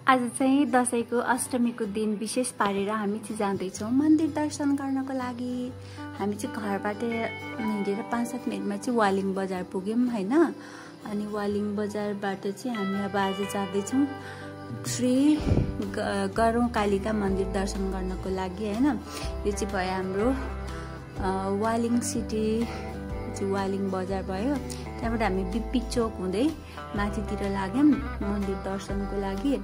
आज चाहिँ दशैंको अष्टमीको दिन विशेष पारेर हामी चाहिँ जाँदैछौँ मन्दिर दर्शन गर्नको लागि। हामी चाहिँ घरबाट हिँडेर 5-7 मिनटमा चाहिँ वालिङ बजार पुग्यौँ हैन। अनि वालिङ बजारबाट चाहिँ हामी अब आज जाँदैछौँ श्री गरौँ कालिका मन्दिर दर्शन गर्नको लागि हैन। यो चाहिँ भयो हाम्रो वालिङ सिटी, वालिङ बजार भयो। त्यहाँबाट हामी बिपी चोक हुँदै माथितिर लाग्यौँ मन्दिर दर्शनको लागि।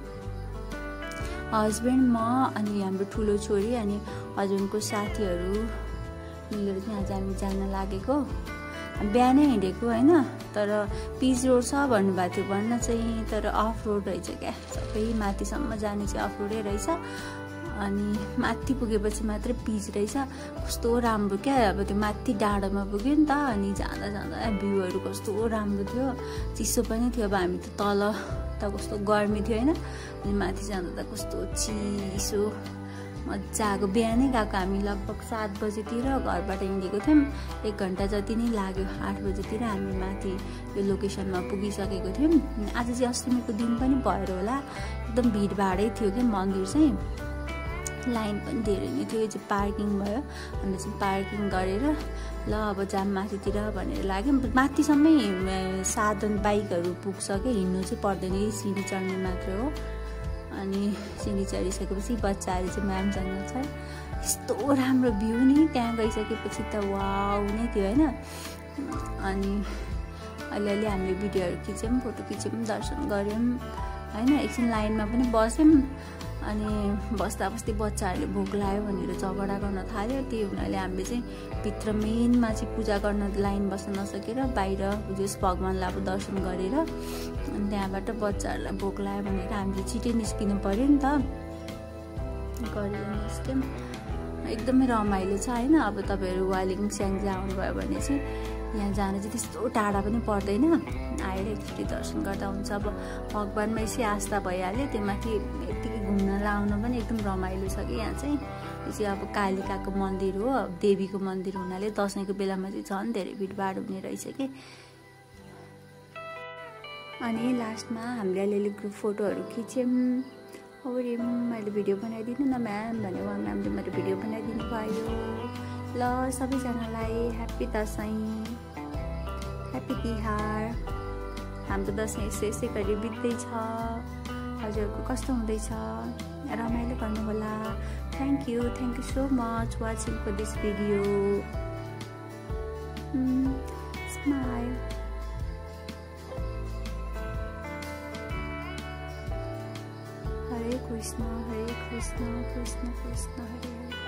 हस्बेन्ड, म अनि हाम्रो ठुलो छोरी अनि हस्बेन्डको साथीहरू मिलेर चाहिँ आज हामी जान लागेको। बिहानै हिँडेको हैन, तर पिच रोड छ भन्नुभएको थियो भन्न चाहिँ, तर अफ रोड रहेछ क्या। सबै माथिसम्म जाने चाहिँ अफ रोडै रहेछ। अनि माथि पुगेपछि मात्रै पिच रहेछ। कस्तो राम्रो क्या, अब त्यो माथि डाँडामा पुग्यो नि त। अनि जाँदा जाँदा भ्यूहरू कस्तो राम्रो थियो, चिसो पनि थियो। अब हामी त तल त कस्तो गर्मी थियो हैन, अनि माथि जाँदा त कस्तो चिसो मजाको। बिहानै गएको हामी, लगभग 7 बजेतिर घरबाट हिँडेको थियौँ। 1 घन्टा जति नै लाग्यो। 8 बजेतिर हामी माथि यो लोकेसनमा पुगिसकेको थियौँ। आज चाहिँ अष्टमीको दिन पनि भएर होला, एकदम भिडभाडै थियो कि मन्दिर चाहिँ। लाइन पनि धेरै नै थियो। यो चाहिँ पार्किङ भयो। हामी चाहिँ पार्किङ गरेर ल अब जाम माथितिर भनेर लाग्यौँ। माथिसम्मै साधन बाइकहरू पुग्छ कि, हिँड्नु चाहिँ पर्दैन, सिँढी चढ्ने मात्र हो। अनि सिँढी चढिसकेपछि बच्चाहरू चाहिँ म्यामसँग छ। यस्तो राम्रो भ्यू नि, त्यहाँ गइसकेपछि त वाउ नै थियो हैन। अनि अलिअलि हामीले भिडियोहरू खिच्यौँ, फोटो खिच्यौँ, दर्शन गऱ्यौँ हैन। एकछिन लाइनमा पनि बस्यौँ। अनि बस्दा बस्दै बच्चाहरूले भोक लाग्यो भनेर झगडा गर्न थाल्यो। त्यही हुनाले हामीले चाहिँ भित्र मेनमा चाहिँ पूजा गर्न लाइन बस्न नसकेर बाहिर जस भगवान्लाई अब दर्शन गरेर अनि त्यहाँबाट बच्चाहरूलाई भोक लाग्यो भनेर हामीले छिटै निस्किनु पर्यो नि त। गरेर निस्क्यौँ। एकदमै रमाइलो छ हैन। अब तपाईँहरू वालिङ स्याङ्जा आउनुभयो भने चाहिँ यहाँ जान चाहिँ त्यस्तो टाढा पनि पर्दैन, आएर एकचोटि दर्शन गर्दा हुन्छ। अब भगवान्मा यसै आस्था भइहाल्यो, त्यो माथि यतिकै घुम्न लाउन पनि एकदम रमाइलो छ कि यहाँ चाहिँ। यो चाहिँ अब कालिकाको मन्दिर हो, देवीको मन्दिर हुनाले दसैँको बेलामा चाहिँ झन् धेरै भिडभाड हुने रहेछ कि। अनि लास्टमा हामीले अलिअलि ग्रुप फोटोहरू खिच्यौँ ओर्यौँ। मैले भिडियो बनाइदिनु न म्याम भने उहाँ म्यामले मेरो भिडियो बनाइदिनु भयो। ल सबैजनालाई ह्याप्पी दसैँ, ह्याप्पी तिहार। हाम्रो दसैँ यसै गरी बित्दैछ। हजुरको कस्तो हुँदैछ? रमाइलो गर्नु होला। Thank you so much watching for this video. Smile. Hare Krishna Krishna Krishna Hare Hare.